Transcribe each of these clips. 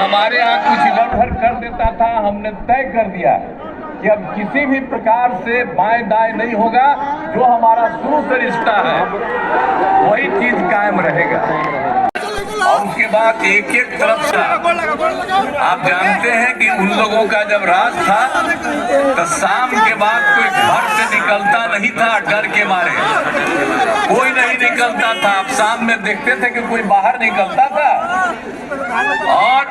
हमारे यहाँ कुछ इधर कर देता था, हमने तय कर दिया कि अब किसी भी प्रकार से बाएं दाएं नहीं होगा। जो हमारा शुरू से रिश्ता है वही चीज कायम रहेगा। और उसके बाद एक एक तरफ से आप जानते हैं कि उन लोगों का जब राज था तो शाम के बाद कोई घर से निकलता नहीं था, डर के मारे कोई नहीं निकलता था। आप शाम में देखते थे कि कोई बाहर निकलता था और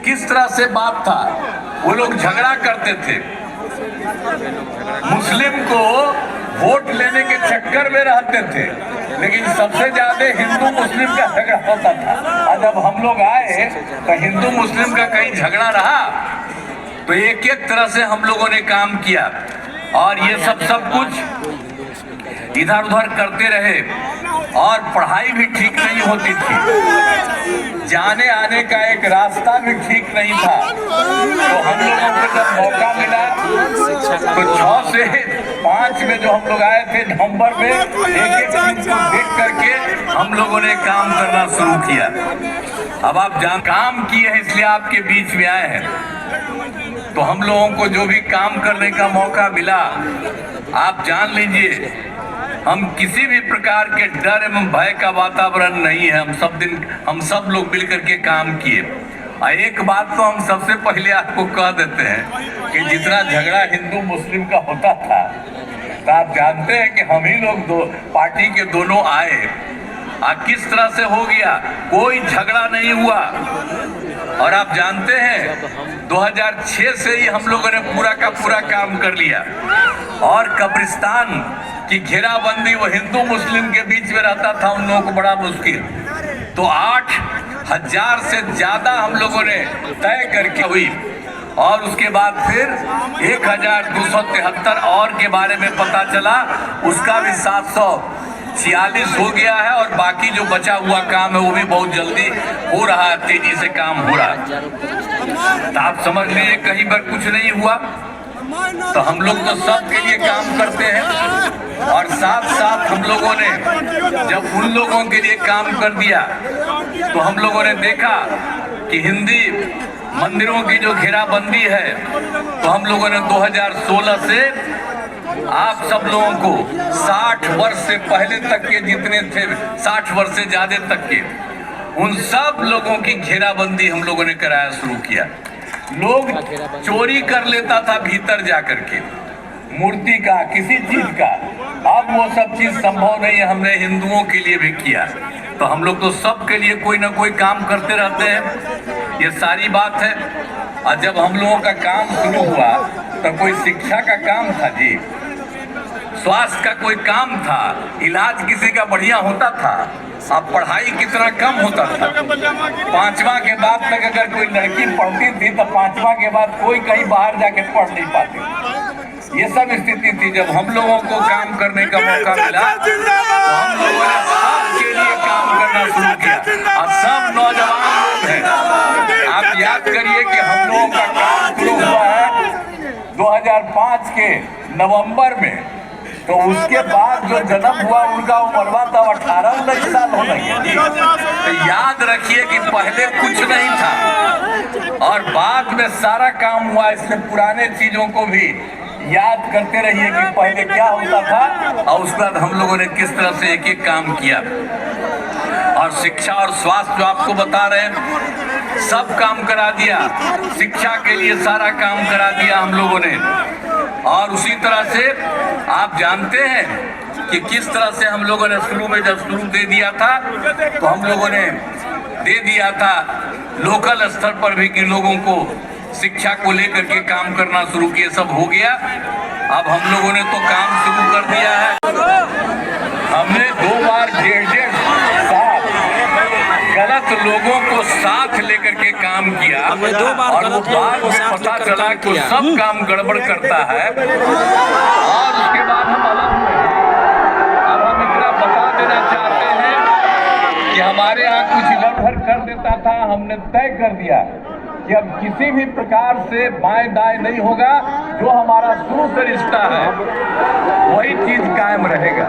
किस तरह से बात था, वो लोग झगड़ा करते थे। मुस्लिम को वोट लेने के चक्कर में रहते थे, लेकिन सबसे ज्यादा हिंदू मुस्लिम का झगड़ा होता था। और जब हम लोग आए तो हिंदू मुस्लिम का कहीं झगड़ा रहा तो एक एक तरह से हम लोगों ने काम किया और ये सब कुछ इधर उधर करते रहे। और पढ़ाई भी ठीक नहीं होती थी, जाने आने का एक रास्ता भी ठीक नहीं था। तो हम लोगों को जब मौका मिला तो 6 से 5 में जो हम लोग आए थे नवंबर में, एक एक चीज को देख करके हम लोगों ने काम करना शुरू किया। अब आप काम किए हैं इसलिए आपके बीच में आए हैं। तो हम लोगों को जो भी काम करने का मौका मिला, आप जान लीजिए हम किसी भी प्रकार के डर एवं भय का वातावरण नहीं है। हम सब लोग मिलकर के काम किए। और एक बात तो हम सबसे पहले आपको कह देते हैं कि जितना झगड़ा हिंदू मुस्लिम का होता था, तो आप जानते हैं कि हम ही लोग दो पार्टी के दोनों आए किस तरह से हो गया, कोई झगड़ा नहीं हुआ। और आप जानते हैं 2006 से ही हम लोगों ने पूरा का पूरा काम कर लिया। और कब्रिस्तान की घेराबंदी वो हिंदू मुस्लिम के बीच में रहता था, उन लोगों को बड़ा मुश्किल। तो 8,000 से ज्यादा हम लोगों ने तय करके हुई। और उसके बाद फिर 1,273 और के बारे में पता चला, उसका भी 746 हो गया है। और बाकी जो बचा हुआ काम है वो भी बहुत जल्दी हो रहा है, तेजी से काम हो रहा है। तो आप समझ लीजिए कहीं पर कुछ नहीं हुआ। तो हम लोग तो सबके लिए काम करते हैं और साथ साथ हम लोगों ने जब उन लोगों के लिए काम कर दिया तो हम लोगों ने देखा कि हिंदी मंदिरों की जो घेराबंदी है, तो हम लोगों ने 2016 से आप सब लोगों को 60 वर्ष से पहले तक के जितने थे, 60 वर्ष से ज्यादा तक के, उन सब लोगों की घेराबंदी हम लोगों ने कराया शुरू किया। लोग चोरी कर लेता था भीतर जाकर के, मूर्ति का किसी चीज का। अब वो सब चीज संभव नहीं है, हमने हिंदुओं के लिए भी किया। तो हम लोग तो सबके लिए कोई ना कोई काम करते रहते हैं, ये सारी बात है। और जब हम लोगों का काम शुरू हुआ तो कोई शिक्षा का काम था जी, स्वास्थ्य का कोई काम था, इलाज किसी का बढ़िया होता था, अब पढ़ाई कितना कम होता था। 5वां के बाद तक अगर कोई लड़की पढ़ती थी तो 5वां के बाद कोई कहीं बाहर जाके पढ़ नहीं पाती। ये सब स्थिति थी। जब हम लोगों को काम करने का मौका मिला तो हम लोगों ने सबके लिए काम करना शुरू किया। और सब नौजवान लोग हैं, आप याद करिए कि हम लोगों का काम शुरू हुआ है 2005 के नवंबर में। तो उसके बाद जो जन्म हुआ उनका उम्र था 18-19 साल हो गई। तो याद रखिए कि पहले कुछ नहीं था और बाद में सारा काम हुआ। इसलिए पुराने चीजों को भी याद करते रहिए कि पहले क्या होता था और उसके बाद हम लोगों ने किस तरह से एक एक काम किया। और शिक्षा और स्वास्थ्य जो आपको बता रहे हैं, सब काम करा दिया। शिक्षा के लिए सारा काम करा दिया हम लोगों ने। और उसी तरह से आप जानते हैं कि किस तरह से हम लोगों ने शुरू में जब शुरू दे दिया था तो हम लोगों ने दे दिया था लोकल स्तर पर भी कि लोगों को शिक्षा को लेकर के काम करना शुरू किए। सब हो गया। अब हम लोगों ने तो काम शुरू कर दिया है। हमने 2 बार 1.5 साल गलत लोगों को साथ लेकर के काम किया और वो बाद में पता चला कि सब काम गड़बड़ करता है और उसके बाद हम अलग हुए। अब हम इतना बता देना चाहते हैं कि हमारे यहाँ कुछ इधर कर देता था, हमने तय कर दिया कि अब किसी भी प्रकार से बाएं दाएं नहीं होगा। जो हमारा शुरू से रिश्ता है वही चीज कायम रहेगा।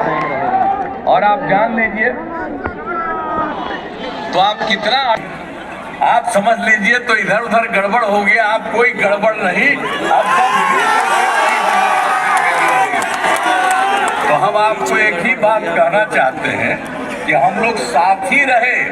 और आप जान लीजिए तो आप कितना आप समझ लीजिए तो इधर उधर गड़बड़ हो गया, आप कोई गड़बड़ नहीं, आप तो हम आपको एक ही बात कहना चाहते हैं कि हम लोग साथ ही रहे।